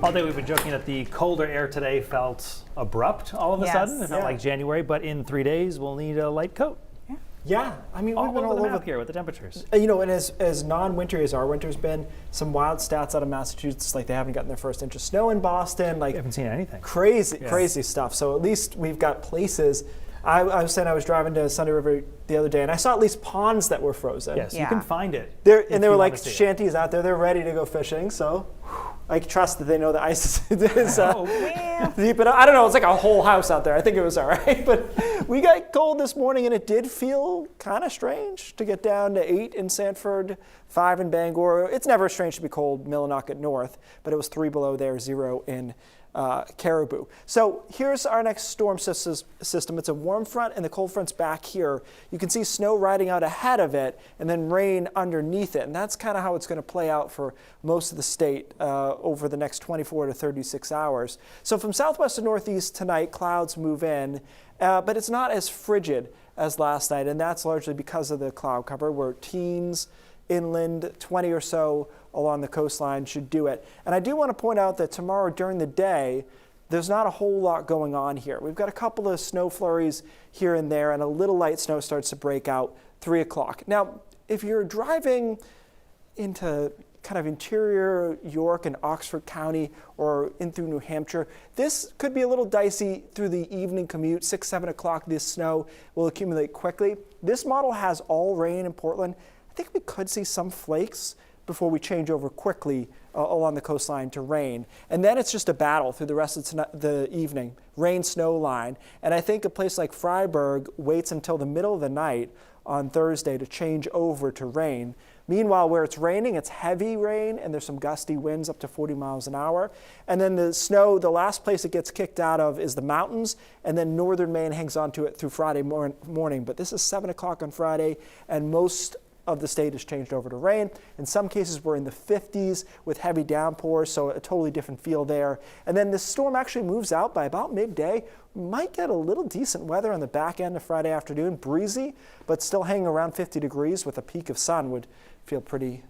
All day we've been joking that the colder air today felt abrupt all of a sudden. It felt like January, but in 3 days we'll need a light coat. Yeah, I mean, we've been all all over the over map here with the temperatures. You know, and as non-wintry as our winter's been, some wild stats out of Massachusetts, like they haven't gotten their first inch of snow in Boston. Like, I haven't seen anything. Crazy stuff. So at least we've got places. I was saying I was driving to Sunday River the other day, and I saw at least ponds that were frozen. Yes, you can find it. There were like shanties out there. They're ready to go fishing. So I trust that they know the ice is deep. But I don't know. It's like a whole house out there. I think it was all right. But we got cold this morning, and it did feel kind of strange to get down to 8 in Sanford, 5 in Bangor. It's never strange to be cold, Millinocket North, but it was 3 below there, 0 in Caribou. So here's our next storm system. It's a warm front and the cold front's back here. You can see snow riding out ahead of it and then rain underneath it. And that's kind of how it's going to play out for most of the state over the next 24 to 36 hours. So from southwest to northeast tonight, clouds move in, but it's not as frigid as last night. And that's largely because of the cloud cover. We're teens inland, 20 or so along the coastline should do it. And I do want to point out that tomorrow during the day, there's not a whole lot going on here. We've got a couple of snow flurries here and there, and a little light snow starts to break out 3 o'clock. Now, if you're driving into kind of interior York and Oxford County or in through New Hampshire, this could be a little dicey through the evening commute. 6, 7 o'clock, this snow will accumulate quickly. This model has all rain in Portland. I think we could see some flakes before we change over quickly along the coastline to rain. And then it's just a battle through the rest of the evening, rain-snow line. And I think a place like Freiburg waits until the middle of the night on Thursday to change over to rain. Meanwhile, where it's raining, it's heavy rain, and there's some gusty winds up to 40 miles an hour. And then the snow, the last place it gets kicked out of is the mountains, and then northern Maine hangs on to it through Friday morning. But this is 7 o'clock on Friday, and most of the state has changed over to rain. In some cases, we're in the 50s with heavy downpours, so a totally different feel there. And then the storm actually moves out by about midday. We might get a little decent weather on the back end of Friday afternoon, breezy, but still hanging around 50 degrees with a peak of sun would feel pretty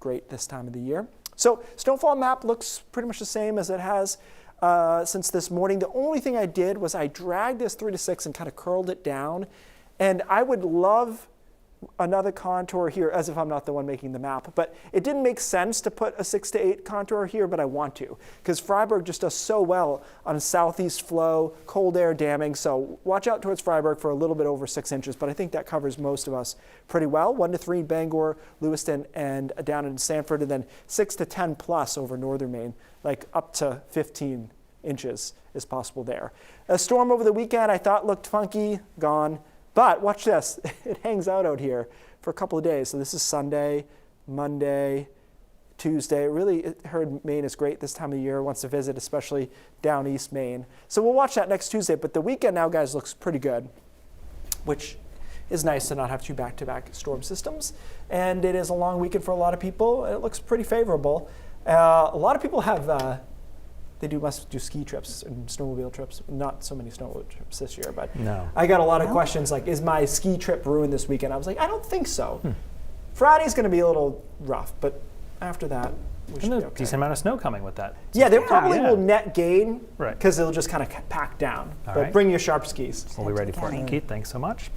great this time of the year. So snowfall map looks pretty much the same as it has since this morning. The only thing I did was I dragged this 3 to 6 and kind of curled it down. And I would love another contour here, as if I'm not the one making the map. But it didn't make sense to put a 6 to 8 contour here, but I want to, because Freiburg just does so well on southeast flow, cold air damming. So watch out towards Freiburg for a little bit over 6 inches, but I think that covers most of us pretty well. 1 to 3 Bangor, Lewiston, and down in Sanford, and then 6 to 10 plus over northern Maine, like up to 15 inches is possible there. A storm over the weekend I thought looked funky, gone. But watch this, it hangs out here for a couple of days. So this is Sunday, Monday, Tuesday. Really, heard Maine is great this time of year, wants to visit, especially down east Maine. So we'll watch that next Tuesday. But the weekend now, guys, looks pretty good, which is nice to not have 2 back-to-back storm systems. And it is a long weekend for a lot of people. It looks pretty favorable. A lot of people have must do ski trips and snowmobile trips. Not so many snowmobile trips this year, but no. I got a lot of questions like, is my ski trip ruined this weekend? I was like, I don't think so. Friday's going to be a little rough, but after that, we should be okay. Decent amount of snow coming with that. Yeah, they probably will net gain because they'll just kind of pack down. All but right. Bring your sharp skis. We'll be ready for it. Keith, thanks so much.